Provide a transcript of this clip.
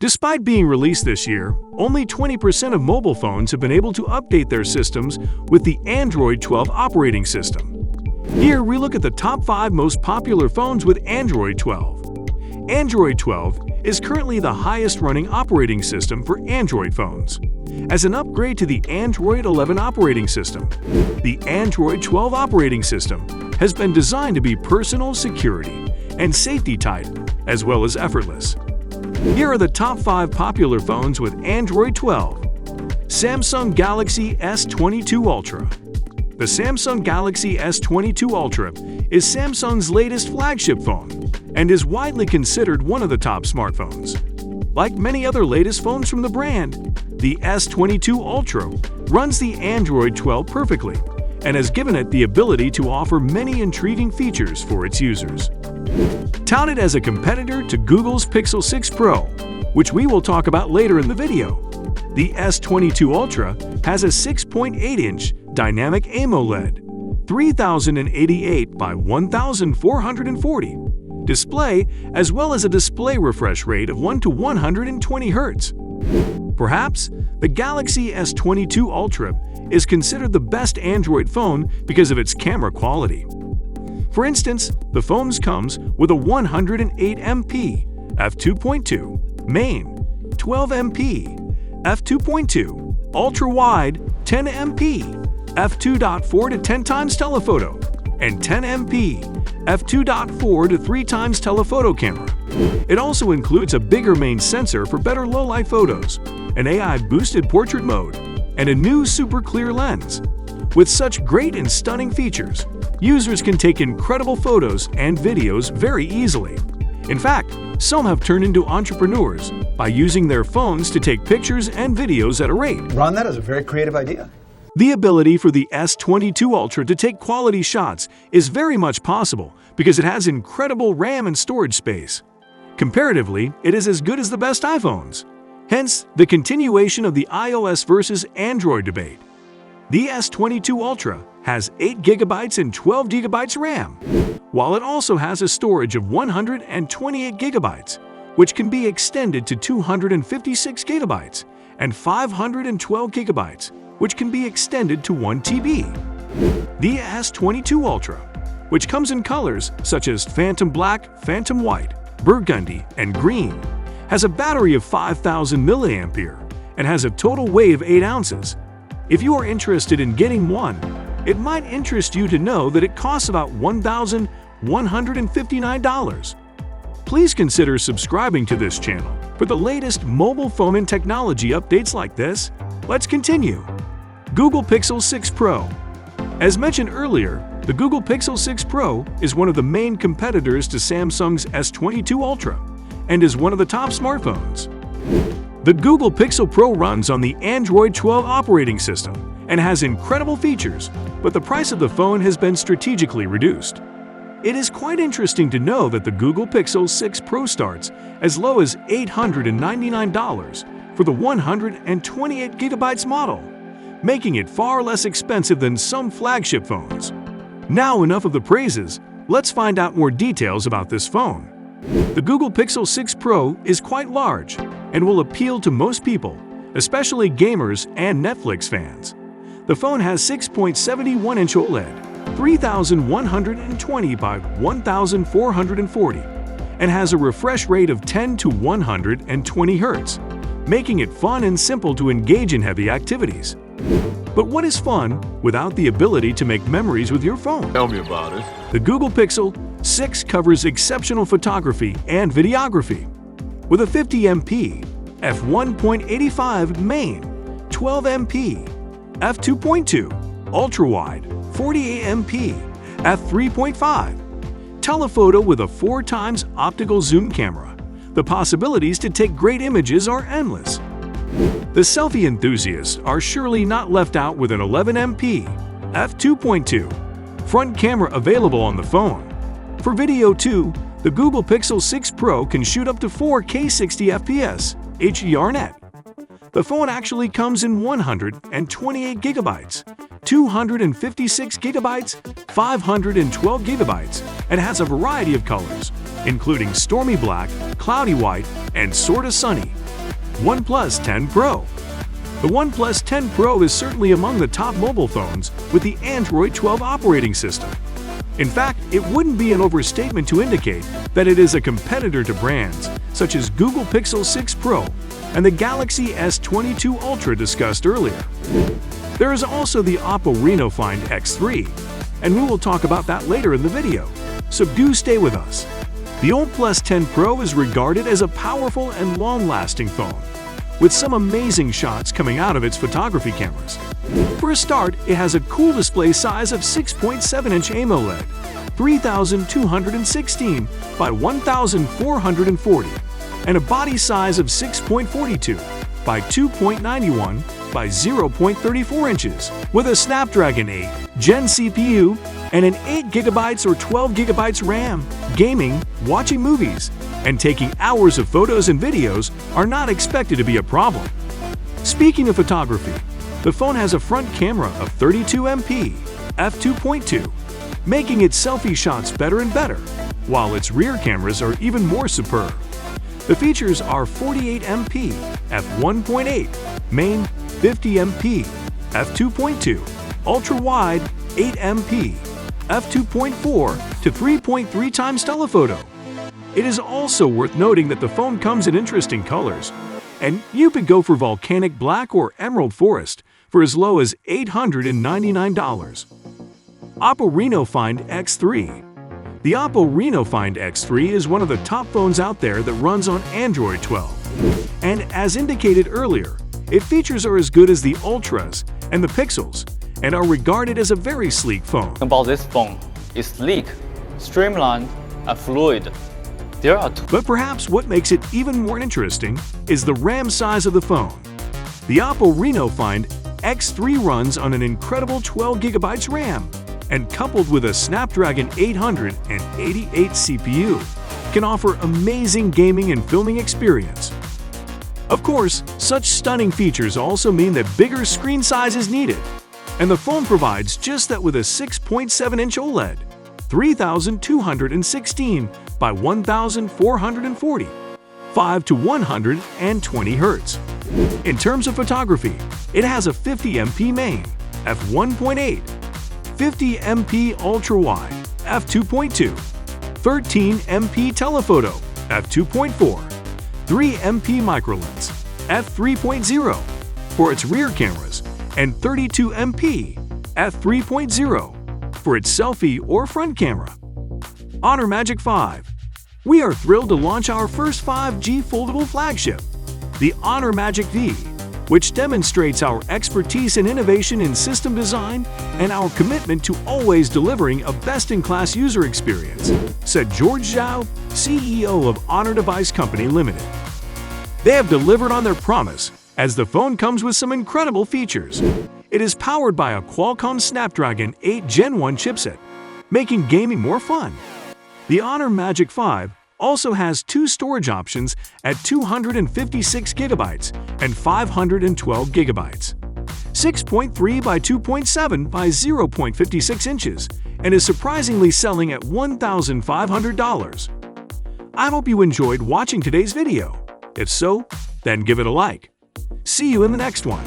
Despite being released this year, only 20% of mobile phones have been able to update their systems with the Android 12 operating system. Here we look at the top 5 most popular phones with Android 12. Android 12 is currently the highest running operating system for Android phones. As an upgrade to the Android 11 operating system, the Android 12 operating system has been designed to be personal security and safety tight, as well as effortless. Here are the top 5 popular phones with Android 12. Samsung Galaxy S22 Ultra. The Samsung Galaxy S22 Ultra is Samsung's latest flagship phone and is widely considered one of the top smartphones. Like many other latest phones from the brand, the S22 Ultra runs the Android 12 perfectly and has given it the ability to offer many intriguing features for its users. Touted as a competitor to Google's Pixel 6 Pro, which we will talk about later in the video, the S22 Ultra has a 6.8-inch dynamic AMOLED, 3088 by 1440 display, as well as a display refresh rate of 1 to 120 Hz. Perhaps the Galaxy S22 Ultra is considered the best Android phone because of its camera quality. For instance, the phone comes with a 108MP f2.2 main, 12MP f2.2 ultra-wide, 10MP f2.4 to 10 times telephoto, and 10MP f2.4 to 3 times telephoto camera. It also includes a bigger main sensor for better low-light photos, an AI-boosted portrait mode, and a new super clear lens. With such great and stunning features, users can take incredible photos and videos very easily. In fact, some have turned into entrepreneurs by using their phones to take pictures and videos at a rate. Ron, that is a very creative idea. The ability for the S22 Ultra to take quality shots is very much possible because it has incredible RAM and storage space. Comparatively, it is as good as the best iPhones. Hence, the continuation of the iOS versus Android debate. The S22 Ultra has 8GB and 12GB RAM, while it also has a storage of 128GB, which can be extended to 256GB, and 512GB, which can be extended to 1TB. The S22 Ultra, which comes in colors such as Phantom Black, Phantom White, Burgundy, and Green, has a battery of 5000 mAh and has a total weight of 8 ounces. If you are interested in getting one, it might interest you to know that it costs about $1,159. Please consider subscribing to this channel for the latest mobile phone and technology updates like this. Let's continue. Google Pixel 6 Pro. As mentioned earlier, the Google Pixel 6 Pro is one of the main competitors to Samsung's S22 Ultra and is one of the top smartphones. The Google Pixel Pro runs on the Android 12 operating system and has incredible features, but the price of the phone has been strategically reduced. It is quite interesting to know that the Google Pixel 6 Pro starts as low as $899 for the 128GB model, making it far less expensive than some flagship phones. Now enough of the praises, let's find out more details about this phone. The Google Pixel 6 Pro is quite large and will appeal to most people, especially gamers and Netflix fans. The phone has 6.71-inch OLED, 3120 by 1440, and has a refresh rate of 10 to 120 Hz, making it fun and simple to engage in heavy activities. But what is fun without the ability to make memories with your phone? Tell me about it. The Google Pixel 6 covers exceptional photography and videography. With a 50MP f1.85 main, 12MP f2.2 ultra-wide, 48MP f3.5 telephoto with a 4 times optical zoom camera, the possibilities to take great images are endless. The selfie enthusiasts are surely not left out with an 11MP f2.2 front camera available on the phone. For video too, the Google Pixel 6 Pro can shoot up to 4K 60fps HDR+. The phone actually comes in 128GB, 256GB, 512GB, and has a variety of colors, including stormy black, cloudy white, and sorta sunny. OnePlus 10 Pro. The OnePlus 10 Pro is certainly among the top mobile phones with the Android 12 operating system. In fact, it wouldn't be an overstatement to indicate that it is a competitor to brands such as Google Pixel 6 Pro and the Galaxy S22 Ultra discussed earlier. There is also the Oppo Reno Find X3, and we will talk about that later in the video, so do stay with us. The OnePlus 10 Pro is regarded as a powerful and long-lasting phone, with some amazing shots coming out of its photography cameras. For a start, it has a cool display size of 6.7-inch AMOLED, 3216 by 1440, and a body size of 6.42 by 2.91 by 0.34 inches, with a Snapdragon 8 Gen CPU and an 8GB or 12GB RAM. Gaming, watching movies, and taking hours of photos and videos are not expected to be a problem. Speaking of photography, the phone has a front camera of 32MP f2.2, making its selfie shots better and better, while its rear cameras are even more superb. The features are 48MP f1.8, main 50MP f2.2, ultra-wide 8MP f2.4 to 3.3 times telephoto. It is also worth noting that the phone comes in interesting colors, and you could go for volcanic black or emerald forest for as low as $899. Oppo Reno Find X3. The Oppo Reno Find X3 is one of the top phones out there that runs on Android 12. And as indicated earlier, its features are as good as the Ultras and the Pixels, and are regarded as a very sleek phone. About this phone, it's sleek, streamlined, and fluid. There are But perhaps what makes it even more interesting is the RAM size of the phone. The Oppo Reno Find X3 runs on an incredible 12GB RAM, and coupled with a Snapdragon 888 CPU, can offer amazing gaming and filming experience. Of course, such stunning features also mean that bigger screen size is needed, and the phone provides just that with a 6.7-inch OLED, 3216 by 1440, 5 to 120 Hz. In terms of photography, it has a 50MP main, f1.8, 50MP ultra-wide, f2.2, 13MP telephoto, f2.4, 3MP microlens, f3.0 for its rear cameras, and 32MP, f3.0 for its selfie or front camera. Honor Magic 5. We are thrilled to launch our first 5G foldable flagship, the Honor Magic V, which demonstrates our expertise and innovation in system design and our commitment to always delivering a best-in-class user experience, said George Zhao, CEO of Honor Device Company Limited. They have delivered on their promise, as the phone comes with some incredible features. It is powered by a Qualcomm Snapdragon 8 Gen 1 chipset, making gaming more fun. The Honor Magic 5 also has two storage options at 256GB and 512GB, 6.3 by 2.7 by 0.56 inches, and is surprisingly selling at $1,500. I hope you enjoyed watching today's video. If so, then give it a like. See you in the next one.